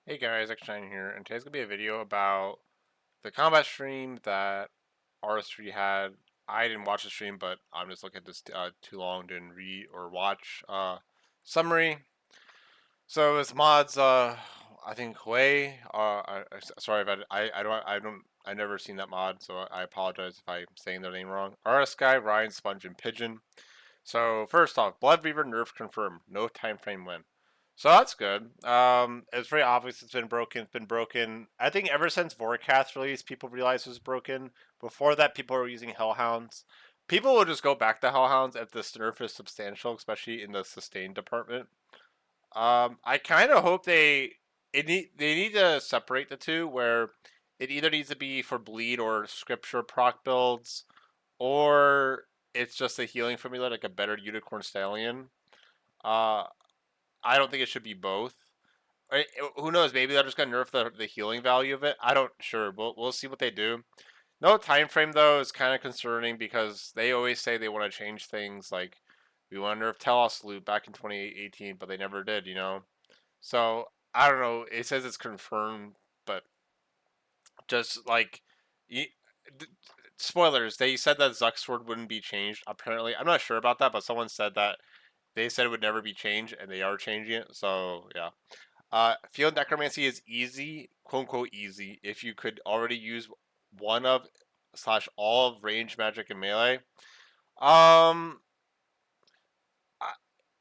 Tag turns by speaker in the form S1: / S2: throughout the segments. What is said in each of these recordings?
S1: Hey guys, XJ9 here, and today's gonna be a video about the combat stream that RS3 had. I didn't watch the stream, but I'm just looking at this too long, didn't read or watch summary. So it's mods. I think Huey. Sorry if I never seen that mod, so I apologize if I'm saying their name wrong. RS Guy, Ryan, Sponge, and Pigeon. So first off, Blood Reaver nerf confirmed. No time frame when. So that's good. It's very obvious it's been broken. It's been broken. I think ever since Vorkath released, people realized it was broken. Before that, people were using Hellhounds. People will just go back to Hellhounds if the nerf is substantial, especially in the sustain department. I kind of hope they need to separate the two, where it either needs to be for bleed or scripture proc builds, or it's just a healing formula like a better unicorn stallion. Uh, I don't think it should be both. Who knows? Maybe they're just gonna nerf the healing value of it. I don't sure. We'll see what they do. No time frame though is kind of concerning because they always say they want to change things. Like we want to nerf Telos loot back in 2018, but they never did. So I don't know. It says it's confirmed, but just like spoilers, they said that Zuck sword wouldn't be changed. Apparently, I'm not sure about that, but someone said that they said it would never be changed, and they are changing it. So yeah. Field necromancy is easy, quote unquote easy, if you could already use one of slash all of range magic and melee. Um, I,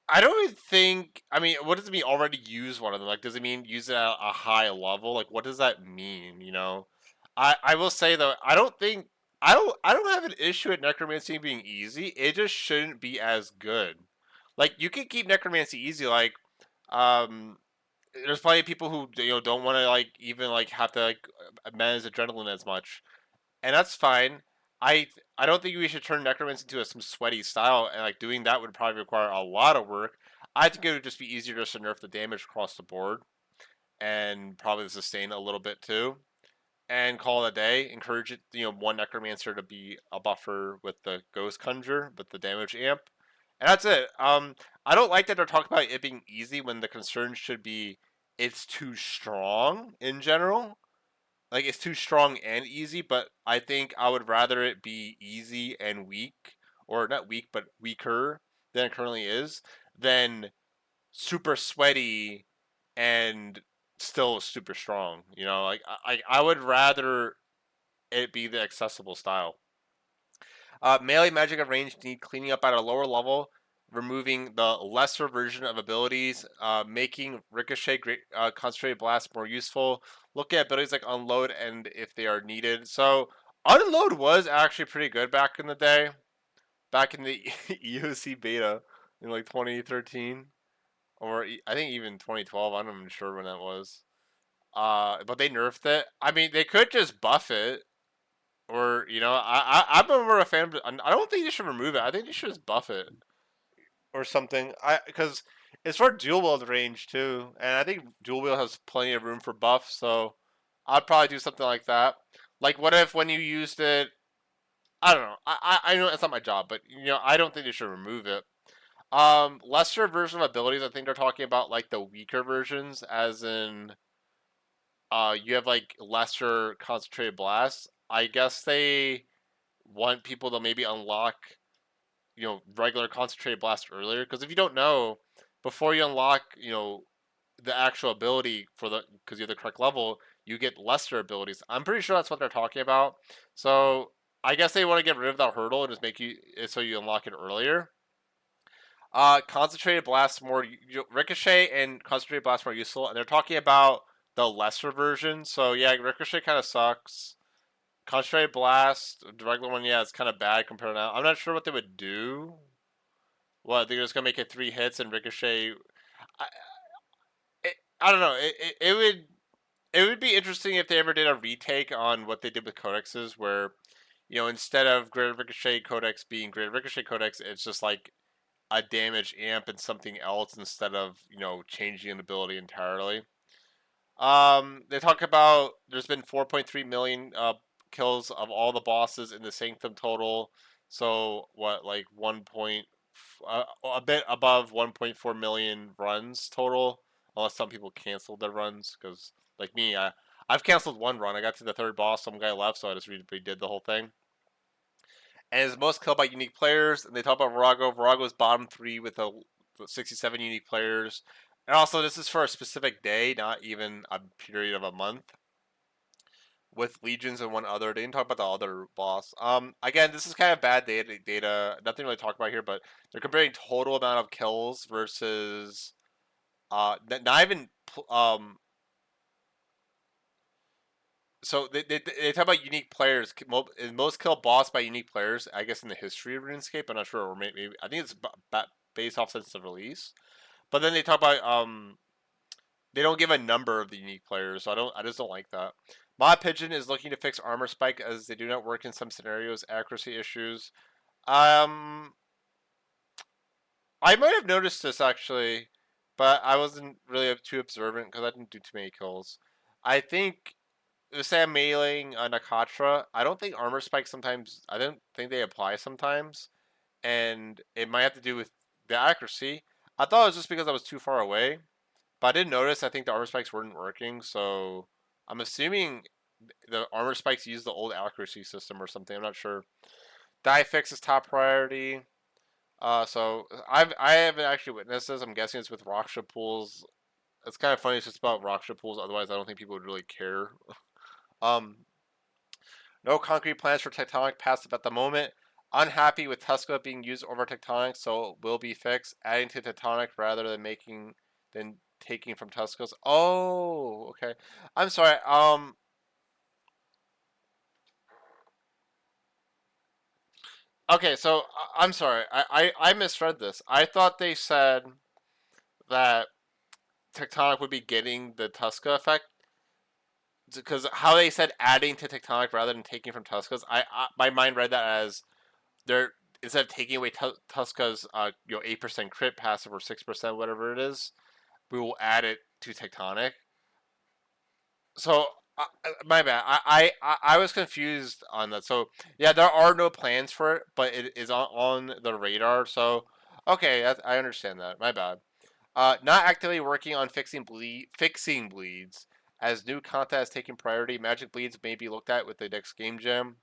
S1: I don't even think. I mean, what does it mean already use one of them? Like, does it mean use it at a high level? Like, what does that mean? I will say though, I don't have an issue with necromancy being easy. It just shouldn't be as good. Like, you can keep necromancy easy. Like, um, there's plenty of people who don't want to like even like have to like manage adrenaline as much, and that's fine. I don't think we should turn necromancy into some sweaty style, and like doing that would probably require a lot of work. I think it would just be easier just to nerf the damage across the board, and probably sustain a little bit too, and call it a day. Encourage it, one necromancer to be a buffer with the ghost conjure with the damage amp, and that's it. I don't like that they're talking about it being easy when the concern should be it's too strong in general. Like it's too strong and easy, but I think I would rather it be easy and weak, or not weak, but weaker than it currently is, than super sweaty and still super strong. Like I would rather it be the accessible style. Melee magic and range need cleaning up at a lower level, removing the lesser version of abilities, making ricochet, concentrated blast more useful. Look at abilities like unload and if they are needed. So unload was actually pretty good back in the day, back in the EOC beta in like 2013 or I think even 2012. I'm not even sure when that was. But they nerfed it. I mean, they could just buff it, or I'm more a fan. I don't think they should remove it. I think they should just buff it or something. Because it's for dual wield range too, and I think dual wield has plenty of room for buff. So I'd probably do something like that. Like, what if when you used it? I don't know. I know it's not my job, but I don't think they should remove it. Lesser version of abilities. I think they're talking about like the weaker versions, as in you have like lesser concentrated blasts. I guess they want people to maybe unlock regular concentrated blast earlier, because if you don't know, before you unlock the actual ability for the because you have the correct level, you get lesser abilities. I'm pretty sure that's what they're talking about. So I guess they want to get rid of that hurdle and just make you so you unlock it earlier. Concentrated blast more ricochet and concentrated blast more useful, and they're talking about the lesser version. So yeah, ricochet kind of sucks. Concentrated blast, the regular one, yeah, it's kind of bad compared to now. I'm not sure what they would do. What, they're just gonna make it 3 hits and ricochet? I, I don't know. It would be interesting if they ever did a retake on what they did with codexes, where instead of Greater Ricochet Codex being Greater Ricochet Codex, it's just like a damage amp and something else instead of changing an ability entirely. They talk about there's been 4.3 million kills of all the bosses in the Sanctum total. So what, like a bit above 1.4 million runs total unless some people canceled their runs. Because like me, I've canceled one run. I got to the third boss, some guy left, so I just redid the whole thing. And it's most killed by unique players. And they talk about Virago. Virago's bottom 3 with 67 unique players. And also, this is for a specific day, not even a period of a month. With legions and one other, they didn't talk about the other boss. Again, this is kind of bad data. Nothing really to talk about here, but they're comparing total amount of kills versus not even so they talk about unique players. Most killed boss by unique players, I guess, in the history of RuneScape. I'm not sure, or maybe I think it's based off since the release. But then they talk about they don't give a number of the unique players, so I just don't like that. Mod Pigeon is looking to fix armor spike as they do not work in some scenarios, accuracy issues. I might have noticed this actually, but I wasn't really too observant because I didn't do too many kills. I think say I'm meleeing a Nakatra. I don't think armor spikes sometimes. I don't think they apply sometimes, and it might have to do with the accuracy. I thought it was just because I was too far away, but I didn't notice. I think the armor spikes weren't working, so I'm assuming the armor spikes use the old accuracy system or something. I'm not sure. Die fix is top priority. So I haven't actually witnessed this. I'm guessing it's with Raksha pools. It's kind of funny. It's just about Raksha pools. Otherwise, I don't think people would really care. Um, no concrete plans for Tectonic passive at the moment. Unhappy with Tuska being used over Tectonic, so it will be fixed. Adding to Tectonic rather than taking from Tuska's. Oh, okay. I'm sorry. Okay, so I'm sorry. I misread this. I thought they said that Tectonic would be getting the Tuska effect because how they said adding to Tectonic rather than taking from Tuska's. My mind read that as they're instead of taking away Tuska's 8% crit passive or 6% whatever it is, we will add it to Tectonic. So my bad. I was confused on that. So yeah, there are no plans for it, but it is on the radar. So okay, I understand that. My bad. Not actively working on fixing bleeds. As new content has taken priority, magic bleeds may be looked at with the next game jam.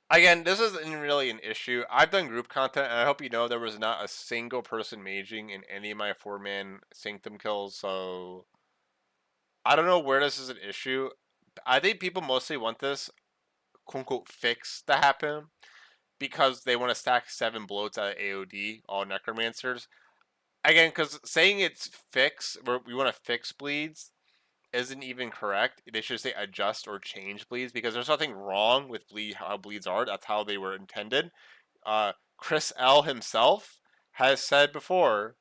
S1: Again, this isn't really an issue. I've done group content, and I hope you know there was not a single person maging in any of my 4-man Sanctum kills, so I don't know where this is an issue. I think people mostly want this quote unquote fix to happen because they want to stack 7 bloats at AOD, all necromancers. Again, because saying it's fix, we want to fix bleeds, isn't even correct. They should say adjust or change bleeds because there's nothing wrong with how bleeds are. That's how they were intended. Chris L himself has said before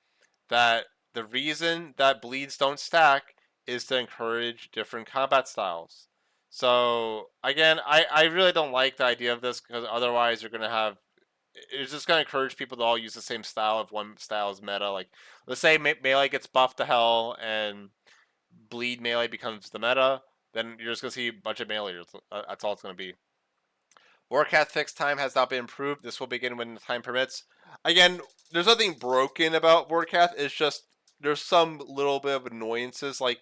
S1: that the reason that bleeds don't stack is to encourage different combat styles. So again, I really don't like the idea of this because otherwise you're gonna have it's just gonna encourage people to all use the same style if one style is meta. Like let's say melee gets buffed to hell and bleed melee becomes the meta, then you're just gonna see a bunch of meleeers. That's all it's gonna be. Vorkath fix time has not been improved. This will begin when the time permits. Again, there's nothing broken about Vorkath. It's just there's some little bit of annoyances. Like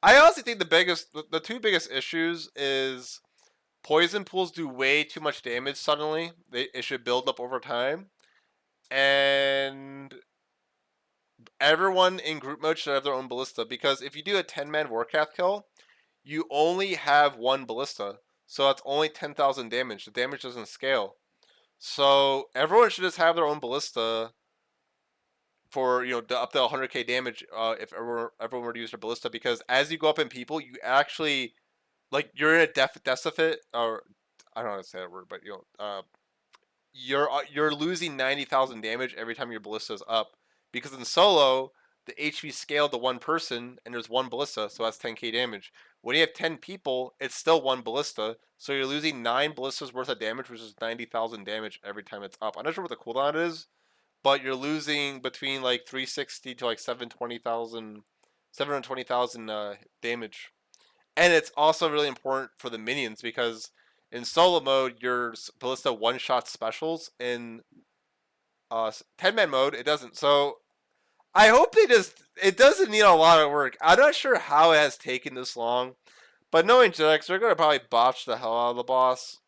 S1: I honestly think the two biggest issues is poison pools do way too much damage suddenly. It should build up over time, and everyone in group mode should have their own ballista because if you do a 10-man Vorkath kill, you only have one ballista. So that's only 10,000 damage. The damage doesn't scale. So everyone should just have their own ballista for up to 100k damage if everyone were to use their ballista because as you go up in people, you actually you're in a deficit or I don't know how to say that word, but you're losing 90,000 damage every time your ballista is up because in solo the HP scaled to one person and there's one ballista, so that's 10k damage. When you have 10 people, it's still one ballista, so you're losing 9 ballistas worth of damage, which is 90,000 damage every time it's up. I'm not sure what the cooldown is, but you're losing between like 360 to like 720,000 damage. And it's also really important for the minions because in solo mode, your ballista one-shot specials. In 10-man mode, it doesn't. So I hope they just. It doesn't need a lot of work. I'm not sure how it has taken this long, but knowing Jax, they're gonna probably botch the hell out of the boss.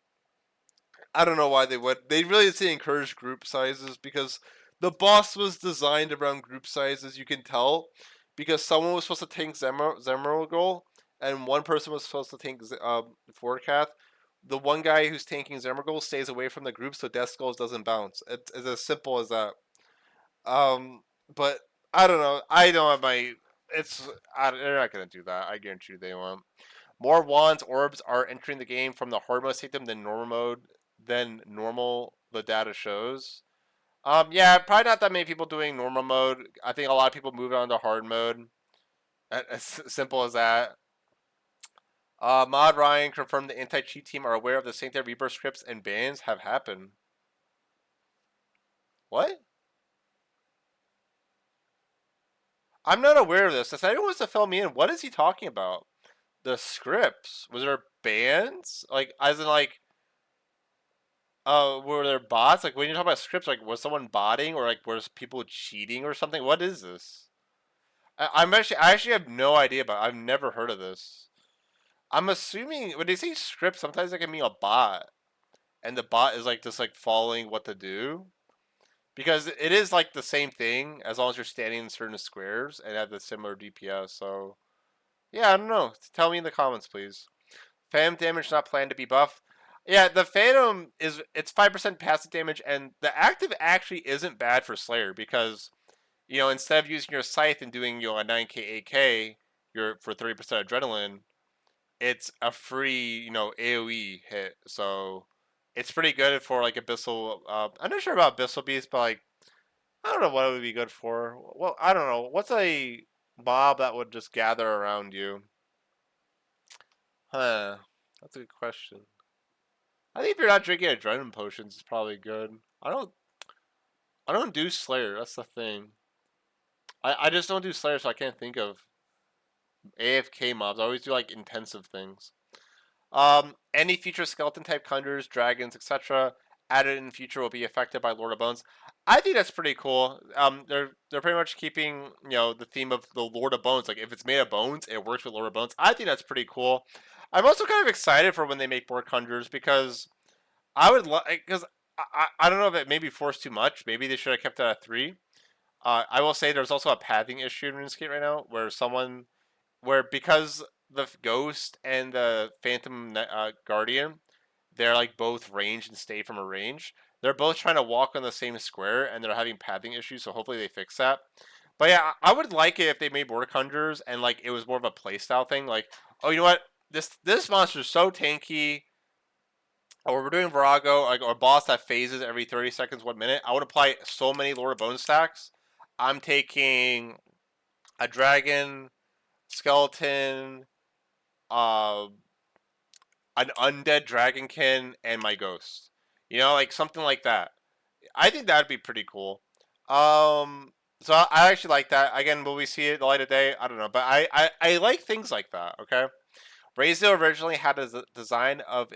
S1: I don't know why they would. They really need to encourage group sizes because the boss was designed around group sizes. You can tell because someone was supposed to tank Zemeragol and one person was supposed to tank Vorkath. The one guy who's tanking Zemeragol stays away from the group so Death Skulls doesn't bounce. It's as simple as that. Um, but I don't know. I don't have my. They're not gonna do that. I guarantee you they won't. More wands orbs are entering the game from the hard mode system than normal mode than normal. The data shows. Yeah, probably not that many people doing normal mode. I think a lot of people move on to hard mode. As simple as that. Mod Ryan confirmed the anti-cheat team are aware of the Sanctum Rebirth scripts and bans have happened. What? I'm not aware of this. If anyone wants to fill me in, what is he talking about? The scripts? Was there bans? Like, as in, like, were there bots? Like, when you talk about scripts, like, was someone botting or, like, was people cheating or something? What is this? I actually have no idea about it. I've never heard of this. I'm assuming, when they say script, sometimes it can mean a bot. And the bot is, like, just, like, following what to do. Because it is, like, the same thing as long as you're standing in certain squares and have the similar DPS, so... Yeah, I don't know. Tell me in the comments, please. Phantom damage not planned to be buffed. Yeah, the Phantom it's 5% passive damage, and the active actually isn't bad for Slayer because, instead of using your scythe and doing a 9k 8k, for 30% adrenaline, it's a free AoE hit. So it's pretty good for like Abyssal. I'm not sure about Abyssal Beast, but like I don't know what it would be good for. Well, I don't know. What's a mob that would just gather around you? Huh. That's a good question. I think if you're not drinking adrenaline potions, it's probably good. I don't do Slayer. That's the thing. I just don't do Slayer, so I can't think of AFK mobs. I always do like intensive things. Any future skeleton type conjures, dragons, etc. added in future will be affected by Lord of Bones. I think that's pretty cool. They're pretty much keeping the theme of the Lord of Bones. Like if it's made of bones, it works with Lord of Bones. I think that's pretty cool. I'm also kind of excited for when they make more conjures because I would like because I don't know if it maybe forced too much. Maybe they should have kept it at 3. I will say there's also a pathing issue in RuneScape right now where because the ghost and the phantom guardian, they're like both range and stay from a range. They're both trying to walk on the same square and they're having pathing issues. So hopefully they fix that. But yeah, I would like it if they made more conjures and like it was more of a playstyle thing. Like, oh, you know what? This monster's so tanky. Or we're doing Virago, like or a boss that phases every 30 seconds, 1 minute. I would apply so many Lord of Bone stacks. I'm taking a dragon, skeleton, uh, an undead dragonkin, and my ghost. Like something like that. I think that'd be pretty cool. So I actually like that. Again, will we see it the light of day? I don't know, but I like things like that. Okay, Razio originally had a design of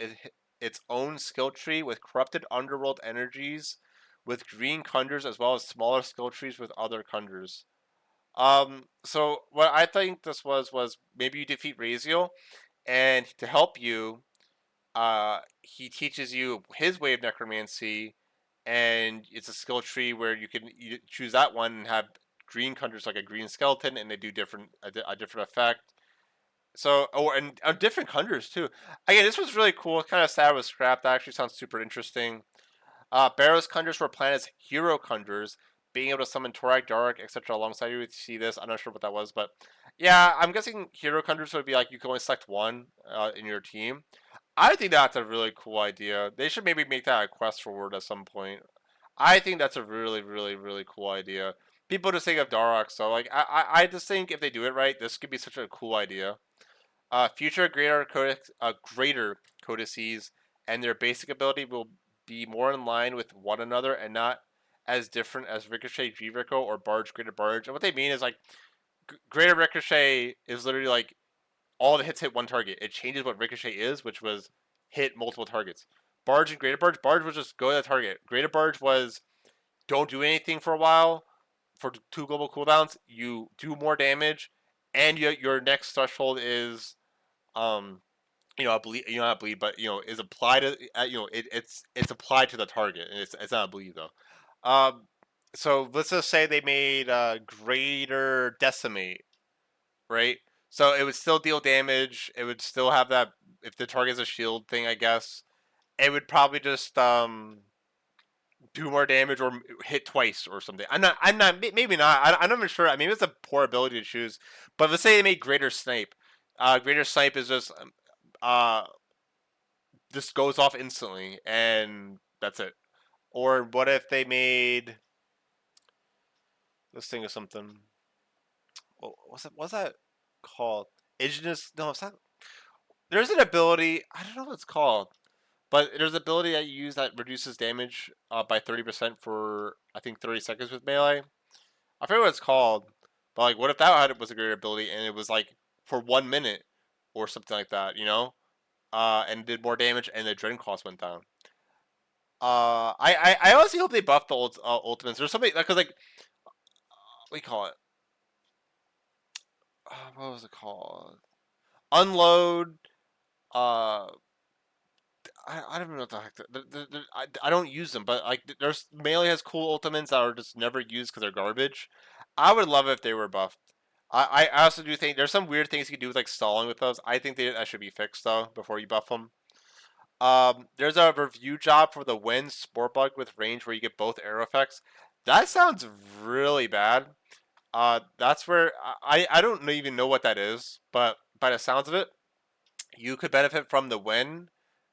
S1: its own skill tree with corrupted underworld energies, with green conjures as well as smaller skill trees with other conjures. So what I think this was maybe you defeat Razio, and to help you, he teaches you his way of necromancy, and it's a skill tree where you can choose that one and have green conjures like a green skeleton, and they do a different effect. So, and different conjures too. Again, this was really cool. Kind of sad it was scrapped. That actually sounds super interesting. Barrow's conjures were planned as hero conjures, being able to summon Torak, Dark, etc. alongside you. To see this, I'm not sure what that was, but yeah, I'm guessing hero conjures would be like you can only select one in your team. I think that's a really cool idea. They should maybe make that a quest reward at some point. I think that's a really, really, really cool idea. People just think of Darok, so like I just think if they do it right, this could be such a cool idea. Future greater codices and their basic ability will be more in line with one another and not as different as Ricochet, G-Rico, or Barge, Greater Barge. And what they mean is like Greater Ricochet is literally like all the hits hit one target. It changes what Ricochet is, which was hit multiple targets. Barge and Greater Barge, Barge was just go to the target. Greater Barge was don't do anything for a while, for 2 global cooldowns, you do more damage, and your next threshold is a bleed, not a bleed, but is applied to, it's applied to the target, and it's not a bleed though. So let's just say they made greater decimate, right? So it would still deal damage. It would still have that if the target's a shield thing, I guess. It would probably just do more damage or hit twice or something. I'm not. Maybe not. I'm not even sure. I mean, it's a poor ability to choose. But let's say they made greater snipe. Greater snipe is just uh this goes off instantly and that's it. Or what if they made, let's think of something. What's that called? Indigenous? No, it's not. There's an ability. I don't know what it's called, but there's an ability that you use that reduces damage by 30% for I think 30 seconds with melee. I forget what it's called, but like, what if that was a great ability and it was like for 1 minute or something like that, and did more damage and the dread cost went down. I honestly hope they buff the ultimates. There's something because like what do you call it? What was it called? Unload. Uh, I don't even know what the heck. I don't use them, but like there's melee has cool ultimates that are just never used because they're garbage. I would love it if they were buffed. I also do think there's some weird things you can do with like stalling with those. I think that should be fixed though before you buff them. There's a review job for the Wind Sport Bug with range where you get both arrow effects. That sounds really bad. That's where I don't even know what that is, but by the sounds of it, you could benefit from the Wind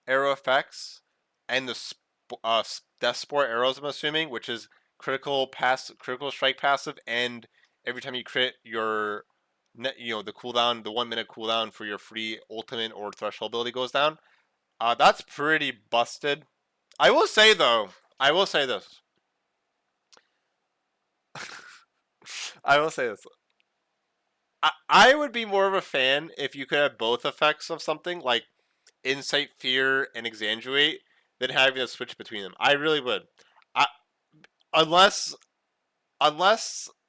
S1: arrow effects and the Death Sport arrows. I'm assuming, which is critical strike passive, and every time you crit, the cooldown, the 1 minute cooldown for your free ultimate or threshold ability goes down. That's pretty busted. I will say though, I will say this. I will say this. I would be more of a fan if you could have both effects of something like Insight, Fear, and Exanguate than having to switch between them. I really would. I, unless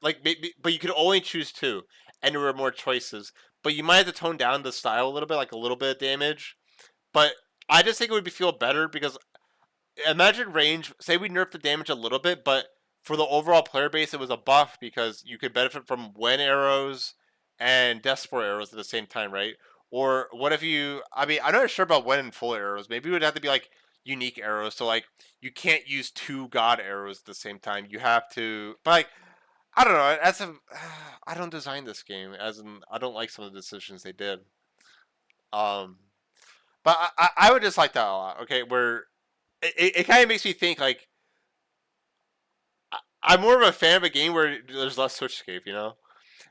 S1: like maybe, but you could only choose two, and there were more choices. But you might have to tone down the style a little bit, like a little bit of damage. But I just think it would feel better because imagine range. Say we nerf the damage a little bit, but for the overall player base, it was a buff because you could benefit from Wen arrows and Death Spore arrows at the same time, right? Or what if you? I mean, I'm not sure about Wen and full arrows. Maybe it would have to be like unique arrows. So like you can't use 2 God arrows at the same time. You have to, but like I don't know. I don't design this game as in I don't like some of the decisions they did. Um, but I would just like that a lot. Okay, where it kind of makes me think like I'm more of a fan of a game where there's less switchscape.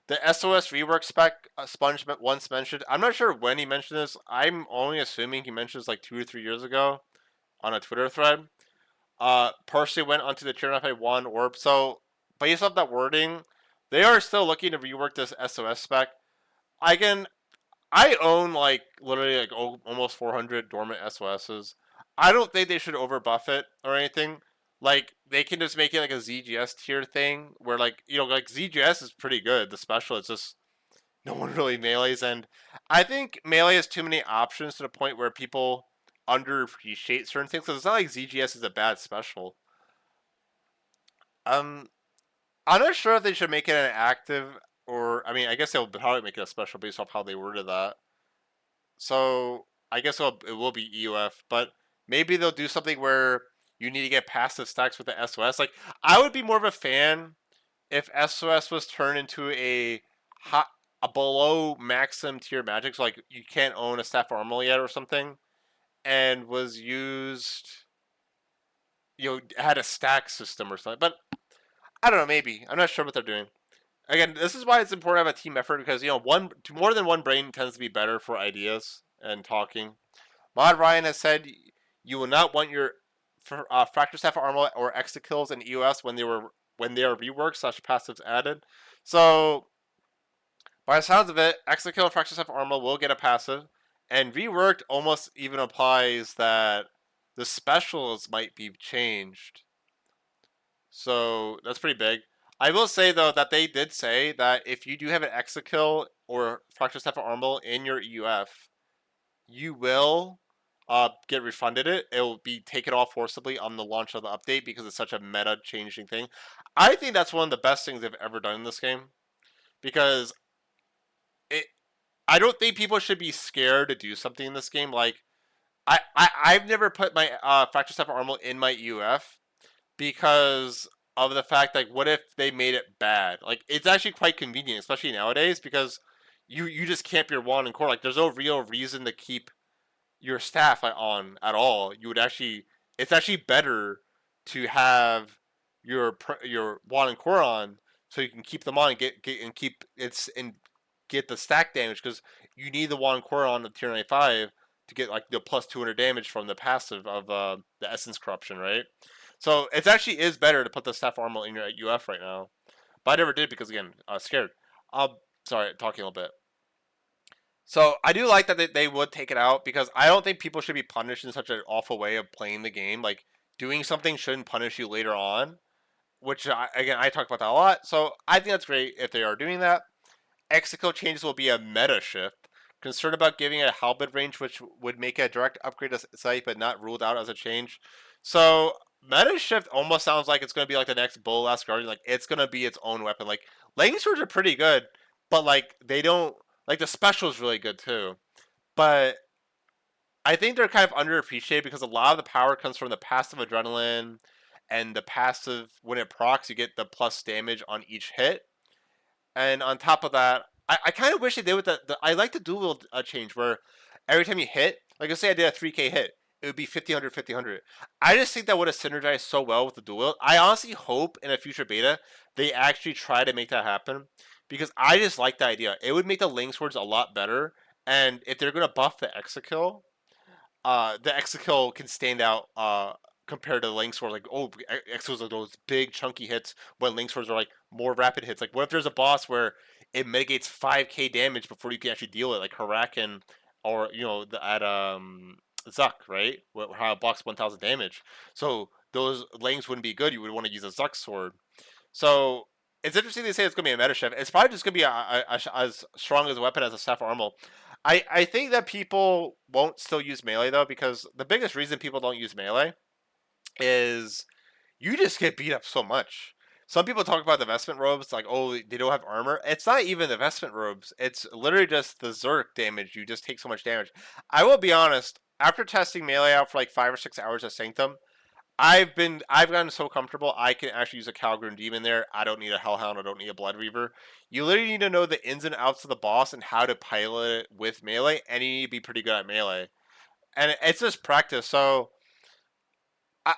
S1: The SOS rework spec Sponge once mentioned. I'm not sure when he mentioned this. I'm only assuming he mentioned this like 2 or 3 years ago on a Twitter thread. Partially went onto the Tier 9 orb. So based off that wording, they are still looking to rework this SOS spec. I own like literally like almost 400 dormant SOSs. I don't think they should overbuff it or anything. Like they can just make it like a ZGS tier thing where like like ZGS is pretty good. The special it's just no one really melees, and I think melee has too many options to the point where people underappreciate certain things. Because it's not like ZGS is a bad special. Um, I'm not sure if they should make it an active or I mean I guess they'll probably make it a special based off how they worded that. So I guess it will be EUF, but maybe they'll do something where you need to get passive stacks with the SOS. Like I would be more of a fan if SOS was turned into hot, a below maximum tier magic, so like you can't own a staff armor yet or something, and was used, had a stack system or something. But I don't know, maybe I'm not sure what they're doing. Again, this is why it's important to have a team effort because more than one brain tends to be better for ideas and talking. Mod Ryan has said you will not want your Fracture Staff Armor or Extra kills in EOS when they are reworked / passives added. So by the sounds of it, Extra kill and Fracture Staff Armor will get a passive, and reworked almost even implies that the specials might be changed. So that's pretty big. I will say though that they did say that if you do have an Exakill or Fracture Staff of Armor in your EUF, you will get refunded it. It will be taken off forcibly on the launch of the update because it's such a meta changing thing. I think that's one of the best things they've ever done in this game because it. I don't think people should be scared to do something in this game. Like I've never put my Fracture Staff of Armor in my EUF because of the fact like what if they made it bad? Like it's actually quite convenient, especially nowadays because you just camp your wand and core. Like there's no real reason to keep your staff on at all. You would actually it's actually better to have your wand and core on so you can keep them on and get and keep it's and get the stack damage because you need the wand and core on the tier 95 to get like the plus 200 damage from the passive of the essence corruption, right? So it actually is better to put the staff armor in your UF right now. But I never did because again, I was scared. Sorry, talking a little bit. So I do like that they would take it out because I don't think people should be punished in such an awful way of playing the game. Like doing something shouldn't punish you later on, which again I talk about that a lot. So I think that's great if they are doing that. Execo changes will be a meta shift. Concerned about giving a halberd range, which would make a direct upgrade to site, but not ruled out as a change. So meta shift almost sounds like it's going to be like the next Bull Last Guardian. Like it's going to be its own weapon. Like lightning swords are pretty good, but like they don't like the special is really good too. But I think they're kind of underappreciated because a lot of the power comes from the passive adrenaline and the passive when it procs, you get the plus damage on each hit. And on top of that, I kind of wish they did with I like the dual change where every time you hit, like let's say I did a 3K hit, it would be 50-100, 50-100. I just think that would have synergized so well with the dual. I honestly hope in a future beta they actually try to make that happen because I just like the idea. It would make the Link Swords a lot better. And if they're gonna buff the Exakill can stand out compared to the Link Sword. Like, oh, Exakills are those big chunky hits, when Link Swords are like more rapid hits. Like, what if there's a boss where it mitigates 5k damage before you can actually deal it, like Huracan or at Zuck, right? How it blocks 1000 damage. So those Lings wouldn't be good. You would want to use a Zuck sword. So it's interesting they say it's going to be a meta shift. It's probably just going to be as strong as a weapon as a Staff Armor. I think that people won't still use melee though because the biggest reason people don't use melee is you just get beat up so much. Some people talk about the vestment robes like, oh, they don't have armor. It's not even the vestment robes. It's literally just the Zerk damage. You just take so much damage. I will be honest. After testing melee out for like 5 or 6 hours at Sanctum, I've gotten so comfortable I can actually use a Calgrim Demon there. I don't need a Hellhound. I don't need a Blood Reaver. You literally need to know the ins and outs of the boss and how to pilot it with melee, and you need to be pretty good at melee. And it's just practice. So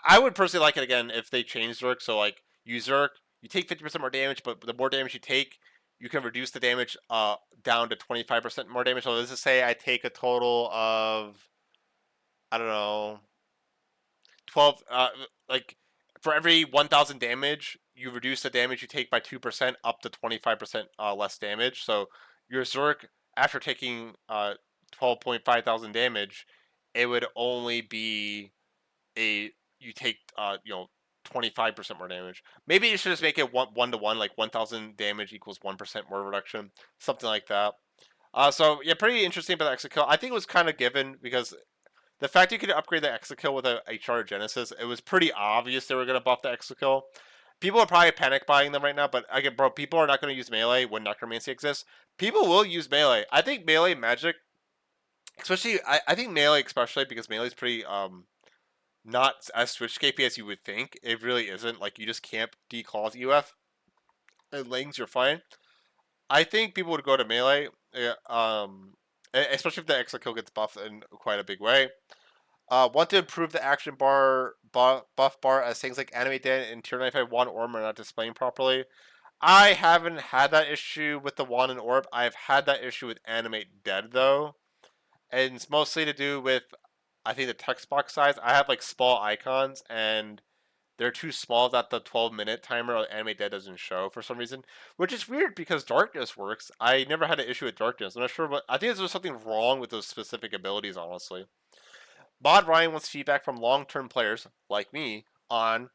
S1: I would personally like it again if they change Zerk. So like you Zerk, you take 50% more damage, but the more damage you take, you can reduce the damage down to 25% more damage. So let's just say I take a total of I don't know 12 like for every 1000 damage you reduce the damage you take by 2% up to 25% less damage. So your Zerk after taking 12.5 thousand damage, it would only be a you take 25% more damage. Maybe you should just make it one to one, like 1000 damage equals 1% more reduction, something like that. So yeah, pretty interesting about the Exakill. I think it was kind of given because the fact you could upgrade the Exakill with a Charter Genesis, it was pretty obvious they were going to buff the Exakill. People are probably panic buying them right now, but again, bro, people are not going to use melee when Necromancy exists. People will use melee. I think melee magic, especially, I think melee especially because melee is pretty not as switch scapey as you would think. It really isn't. Like you just camp declaws UF and Lings, you're fine. I think people would go to melee, especially if the Exakill gets buffed in quite a big way. Want to improve the action bar buff bar as things like Animate Dead and Tier 95 Wand Orb are not displaying properly. I haven't had that issue with the Wand and Orb. I've had that issue with Animate Dead though. And it's mostly to do with, I think, the text box size. I have like small icons and they're too small that the 12-minute timer on Animate Dead doesn't show for some reason. Which is weird because Darkness works. I never had an issue with Darkness. I'm not sure what. I think there's something wrong with those specific abilities, honestly. Bod Ryan wants feedback from long-term players like me on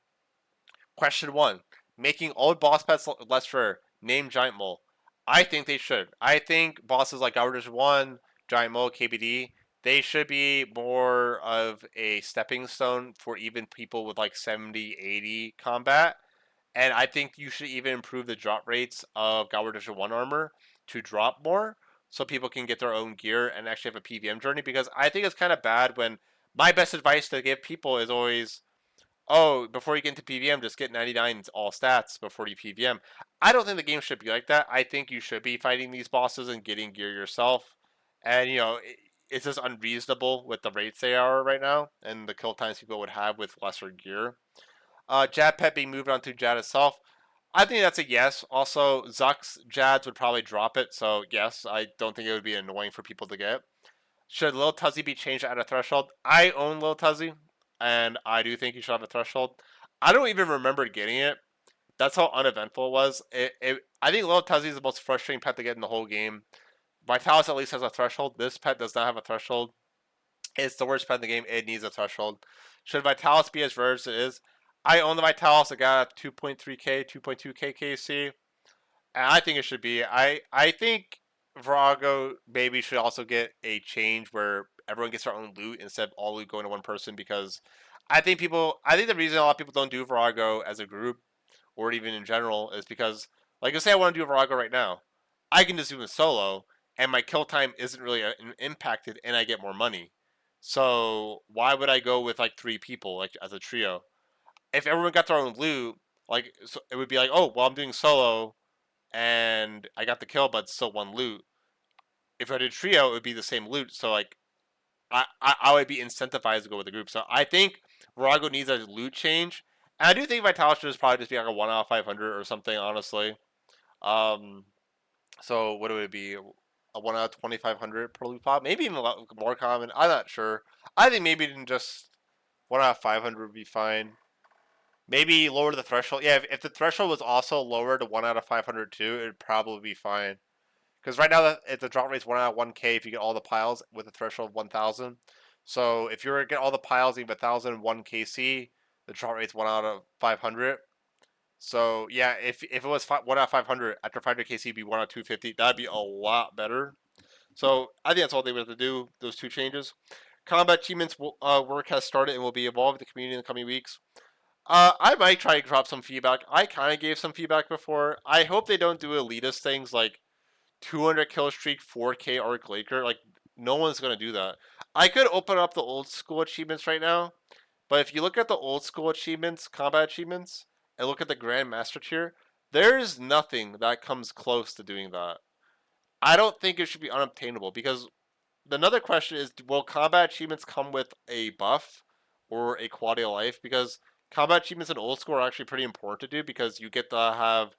S1: question one. making old boss pets less rare. Name Giant Mole. I think they should. I think bosses like Gouger's 1, Giant Mole, KBD, they should be more of a stepping stone for even people with like 70, 80 combat. And I think you should even improve the drop rates of Gower Division 1 armor to drop more so people can get their own gear and actually have a PVM journey. Because I think it's kind of bad when my best advice to give people is always, oh, before you get into PVM, just get 99 all stats before you PVM. I don't think the game should be like that. I think you should be fighting these bosses and getting gear yourself. And, it's just unreasonable with the rates they are right now and the kill times people would have with lesser gear. Jad Pet being moved on to Jad itself. I think that's a yes. Also, Zuck's Jads would probably drop it, so yes, I don't think it would be annoying for people to get. Should Lil Tuzzy be changed at a threshold? I own Lil Tuzzy, and I do think he should have a threshold. I don't even remember getting it. That's how uneventful it was. I think Lil Tuzzy is the most frustrating pet to get in the whole game. Vitalis at least has a threshold. This pet does not have a threshold. It's the worst pet in the game. It needs a threshold. Should Vitalis be as rare as it is? I own the Vitalis. I got 2.3k, 2.2k KC, and I think it should be. I think Virago maybe should also get a change where everyone gets their own loot instead of all loot going to one person because I think the reason a lot of people don't do Virago as a group or even in general is because, like, let's say I want to do Virago right now, I can just do it solo, and my kill time isn't really impacted, and I get more money. So why would I go with like 3 people like as a trio? If everyone got their own loot, like so it would be like, oh well, I'm doing solo, and I got the kill, but still one loot. If I did trio, it would be the same loot. So like I would be incentivized to go with the group. So I think Virago needs a loot change. And I do think Vitalis should probably just be like a 1 out of 500 or something, honestly. Um, so what would it be? A 1 out of 2,500 per loot pop? Maybe even a lot more common. I'm not sure. I think maybe just 1 out of 500 would be fine. Maybe lower the threshold. Yeah, if the threshold was also lower to 1 out of 500 too, it'd probably be fine. Because right now, the drop rate's 1 out of 1k if you get all the piles with a threshold of 1,000. So if you're get all the piles, you have 1,001 KC, the drop rate's 1 out of 500. So yeah, if it was 1 out of 500 after 500 KC, it'd be 1 out of 250. That'd be a lot better. So I think that's all they would have to do. Those 2 changes. Combat achievements work has started and will be evolved with the community in the coming weeks. I might try to drop some feedback. I kind of gave some feedback before. I hope they don't do elitist things like 200 kill streak, 4K arc Laker. Like, no one's going to do that. I could open up the old school achievements right now, but if you look at the old school achievements, combat achievements, and look at the Grand Master tier, there's nothing that comes close to doing that. I don't think it should be unobtainable because another question is, will combat achievements come with a buff or a quality of life? Because combat achievements in old school are actually pretty important to do because you get to have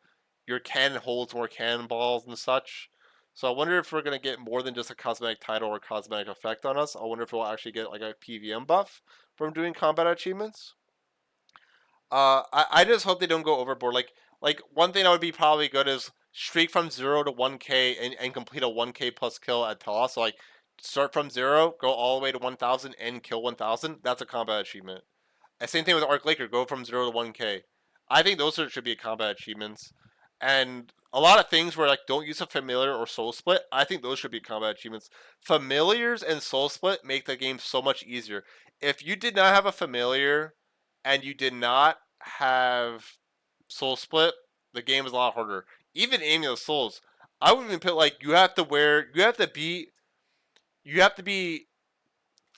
S1: your cannon holds more cannonballs and such. So I wonder if we're gonna get more than just a cosmetic title or cosmetic effect on us. I wonder if we'll actually get like a PVM buff from doing combat achievements. I just hope they don't go overboard. Like one thing that would be probably good is streak from 0 to 1k and complete a 1k plus kill at toss. So like start from 0, go all the way to 1,000 and kill 1,000. That's a combat achievement. And same thing with Arc Laker, go from 0 to 1k. I think those should be combat achievements. And a lot of things where like don't use a familiar or soul split, I think those should be combat achievements. Familiars and soul split make the game so much easier. If you did not have a familiar and you did not have soul split, the game is a lot harder. Even aiming those souls, I would even put like you have to be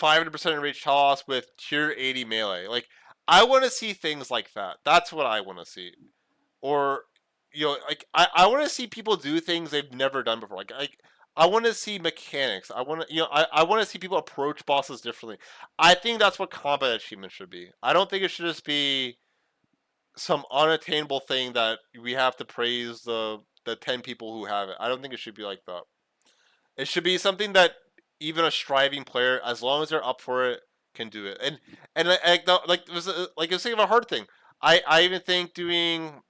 S1: 500% enraged toss with tier 80 melee. Like I want to see things like that. That's what I want to see. Or like I want to see people do things they've never done before. Like I want to see mechanics. I want to I want to see people approach bosses differently. I think that's what combat achievements should be. I don't think it should just be some unattainable thing that we have to praise the 10 people who have it. I don't think it should be like that. It should be something that even a striving player, as long as they're up for it, can do it. And like it was like I was thinking of a hard thing. I even think doing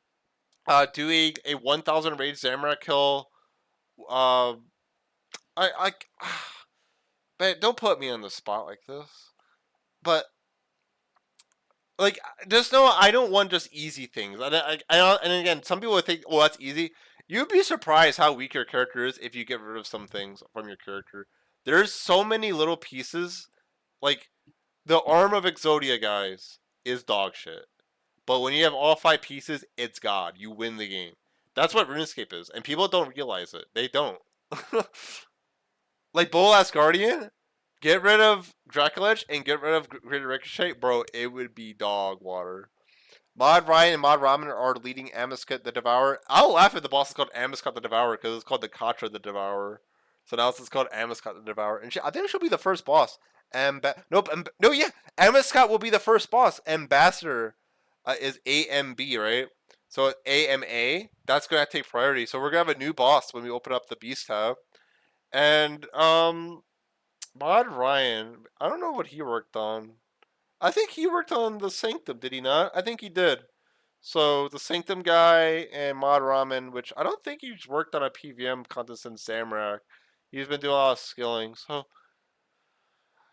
S1: a 1,000 rage Zamora kill. Uh, I but don't put me on the spot like this. But like just know I don't want just easy things. And again, some people would think, "Oh, that's easy." You'd be surprised how weak your character is if you get rid of some things from your character. There's so many little pieces. Like the arm of Exodia, guys, is dog shit. But when you have all 5 pieces, it's God. You win the game. That's what RuneScape is, and people don't realize it. They don't. Like Bolas Guardian, get rid of Dracolich and get rid of Greater Ricochet, bro. It would be dog water. Mod Ryan and Mod Ramen are leading Amiskut the Devourer. I'll laugh if the boss is called Amiskut the Devourer because it's called the Katra the Devourer. So now it's called Amiskut the Devourer. And I think she'll be the first boss. No, yeah. Amiskut will be the first boss. Ambassador is AMB, right? So AMA, that's going to take priority. So we're going to have a new boss when we open up the Beast tab. And, Mod Ryan, I don't know what he worked on. I think he worked on the Sanctum, did he not? I think he did. So the Sanctum guy and Mod Ramen, which I don't think he's worked on a PVM contest in Zamrak. He's been doing a lot of skilling. So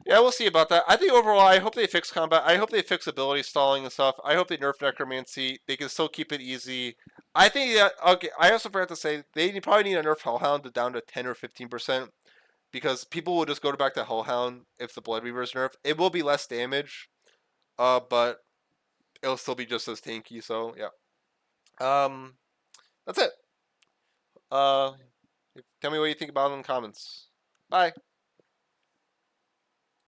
S1: yeah, we'll see about that. I think overall, I hope they fix combat. I hope they fix ability stalling and stuff. I hope they nerf Necromancy. They can still keep it easy. I think that okay. I also forgot to say they probably need to nerf Hellhound to down to 10 or 15% because people will just go back to Hellhound if the Blood Reaver is nerfed. It will be less damage, but it'll still be just as tanky. So yeah. That's it. Uh, tell me what you think about it in the comments. Bye.